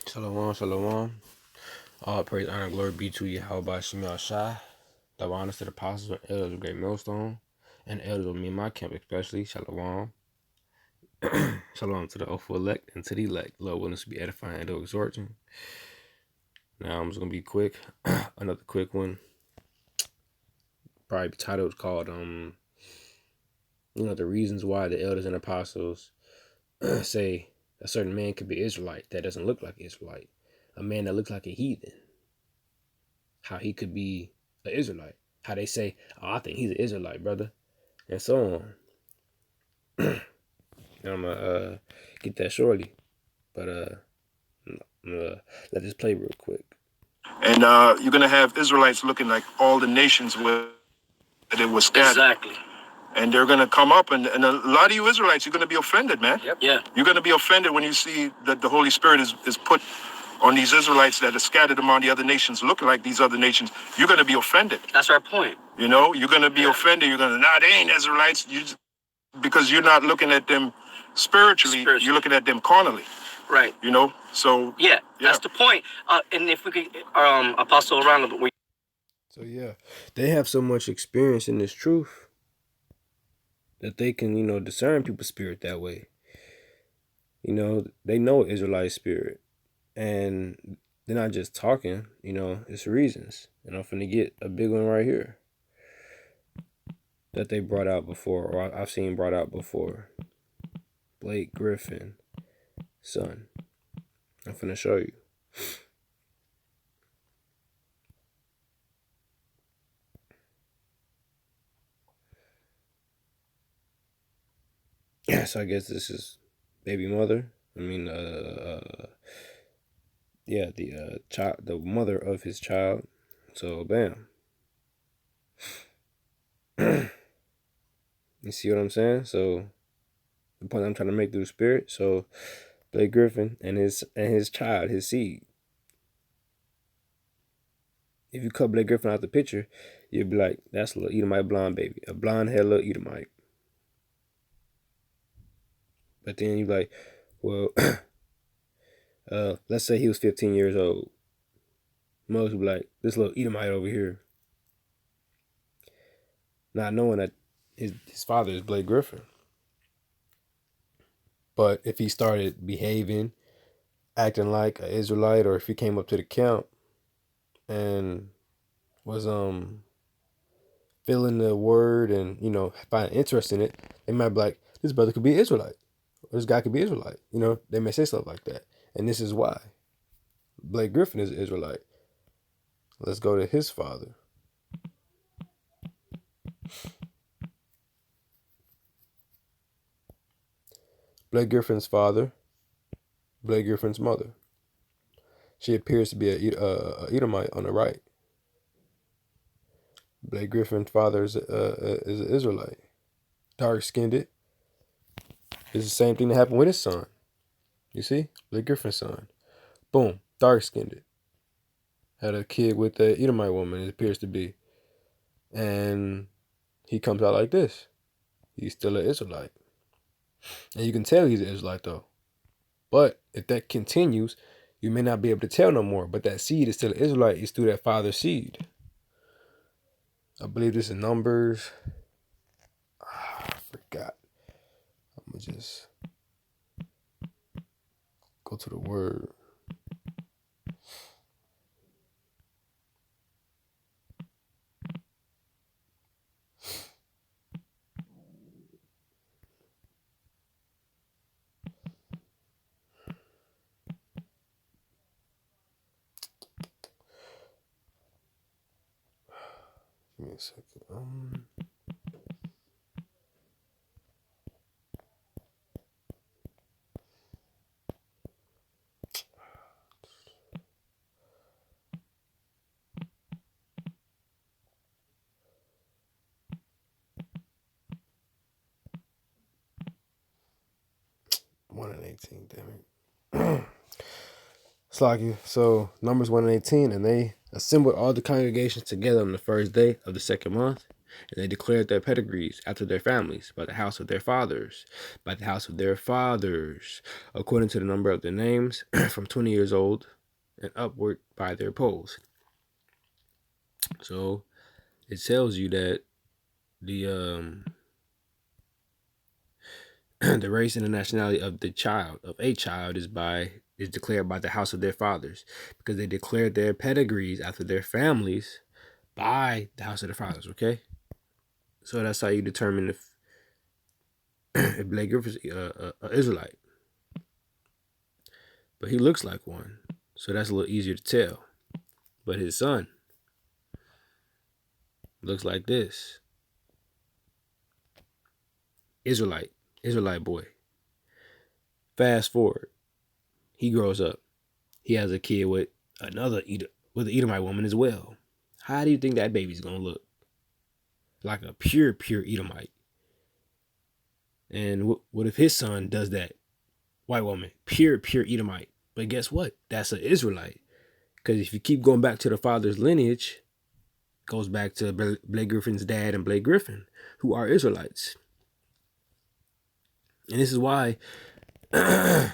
Shalom, shalom. All praise, honor, and glory be to Yahweh Shemel Shai. The honors to the apostles and elders of Great Millstone, and elders of me and my camp especially. Shalom. Shalom to the awful elect and to the elect. Lord willing to be edifying and exhorting. Now I'm just gonna be quick. Another quick one. Probably titled called the reasons why the elders and apostles say a certain man could be Israelite that doesn't look like Israelite. A man that looks like a heathen. How he could be an Israelite. How they say, oh, I think he's an Israelite, brother. And so on. And I'm gonna get that shortly. But let this play real quick. And you're going to have Israelites looking like all the nations where they were scattered. Exactly. And they're going to come up, and a lot of you Israelites, you're going to be offended, man. Yep. Yeah. You're going to be offended when you see that the Holy Spirit is put on these Israelites that are scattered among the other nations, looking like these other nations. You're going to be offended. That's our point. You know, you're going to be offended. You're going to, nah, they ain't Israelites. Because you're not looking at them spiritually, you're looking at them carnally. Right. You know, so yeah, that's the point. And if we could, Apostle around. So yeah, they have so much experience in this truth that they can, discern people's spirit that way. They know Israelite spirit, and they're not just talking. It's reasons. And I'm finna get a big one right here that they brought out before, or I've seen brought out before. Blake Griffin, son. I'm finna show you. Yeah, so I guess this is baby mother. I mean, the child, the mother of his child. So, bam. You see what I'm saying? So, the point I'm trying to make through the spirit. So, Blake Griffin and his child, his seed. If you cut Blake Griffin out the picture, you'd be like, that's a little Edomite blonde baby. A blonde hair little Edomite. But then you're like, well, let's say he was 15 years old. Most would be like, this little Edomite over here. Not knowing that his father is Blake Griffin. But if he started behaving, acting like an Israelite, or if he came up to the camp and was feeling the word and find interest in it, they might be like, this brother could be Israelite, or this guy could be Israelite. They may say stuff like that, and this is why Blake Griffin is an Israelite. Let's go to his father. Blake Griffin's father, Blake Griffin's mother. She appears to be a Edomite on the right. Blake Griffin's father is an Israelite. Dark-skinned. It's the same thing that happened with his son. You see? Blake Griffin's son. Boom. Dark-skinned. Had a kid with the Edomite woman, it appears to be. And he comes out like this. He's still an Israelite. And you can tell he's an Israelite, though. But if that continues, you may not be able to tell no more. But that seed is still an Israelite. It's through that father's seed. I believe this is Numbers. I forgot. I'm going to just go to the word. Give me a second. One and 18, damn it. Sloggy. So Numbers 1 and 18, and they assembled all the congregations together on the first day of the second month, And they declared their pedigrees after their families, by the house of their fathers, by the house of their fathers, according to the number of their names, from 20 years old and upward by their polls. So it tells you that the the race and the nationality of a child is declared by the house of their fathers, because they declared their pedigrees after their families by the house of their fathers. Okay, so that's how you determine if Blake Griffin's an Israelite. But he looks like one, so that's a little easier to tell. But his son looks like this. Israelite boy. Fast forward, he grows up. He has a kid with with an Edomite woman as well. How do you think that baby's gonna look? Like a pure Edomite. And what if his son does that? White woman, pure Edomite. But guess what? That's an Israelite. Because if you keep going back to the father's lineage, it goes back to Blake Griffin's dad and Blake Griffin, who are Israelites. And this is why the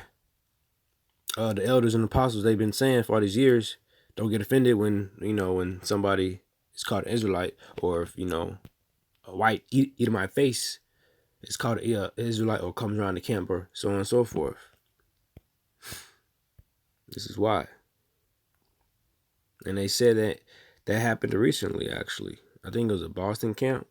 elders and apostles, they've been saying for all these years, don't get offended when somebody is called an Israelite, or if a white Edomite face is called an Israelite, or comes around the camp, or so on and so forth. This is why. And they said that happened recently, actually. I think it was a Boston camp.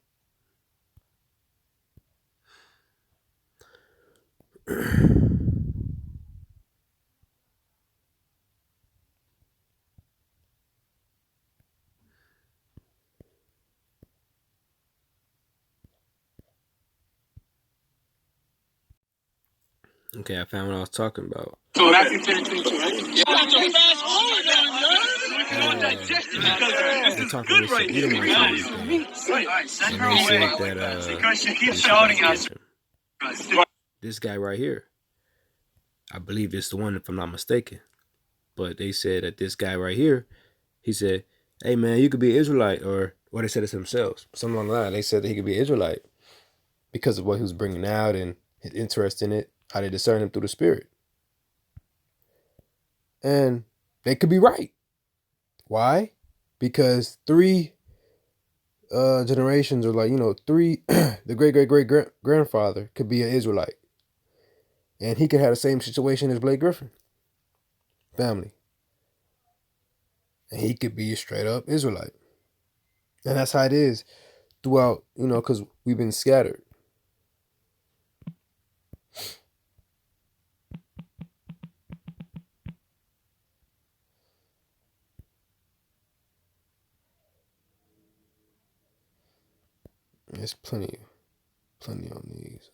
Okay, I found what I was talking about. So Matthew 10:22, right? They're talking with some Edomites and everything. And they said that Because she keeps shouting at this guy right here, I believe it's the one, if I'm not mistaken. But they said that this guy right here, he said, hey man, you could be an Israelite, or they said it themselves. Something along the line. They said that he could be an Israelite because of what he was bringing out and his interest in it, how they discern him through the Spirit. And they could be right. Why? Because 3 generations, or three, the great grandfather could be an Israelite. And he could have the same situation as Blake Griffin family. And he could be a straight up Israelite. And that's how it is throughout, because we've been scattered. There's plenty on these.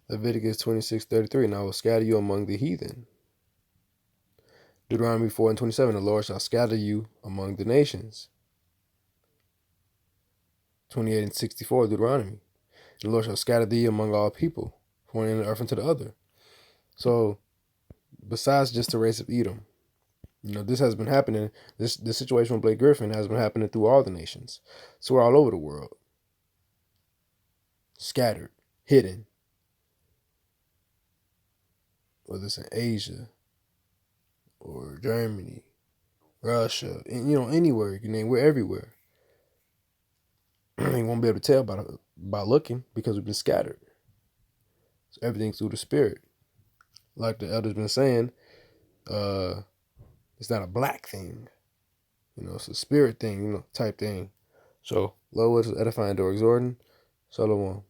Leviticus 26:33, and I will scatter you among the heathen. Deuteronomy 4:27, the Lord shall scatter you among the nations. 28:64, Deuteronomy, the Lord shall scatter thee among all people, from one end of the earth unto the other. So, besides just the race of Edom, this has been happening. The situation with Blake Griffin has been happening through all the nations. So we're all over the world, scattered, hidden. Whether it's in Asia or Germany, Russia, and anywhere you can name, we're everywhere. You won't be able to tell by looking, because we've been scattered. So everything's through the Spirit. Like the elders been saying, it's not a black thing. It's a spirit thing, type thing. So, Lord, edifying, door exhorting. Shalom.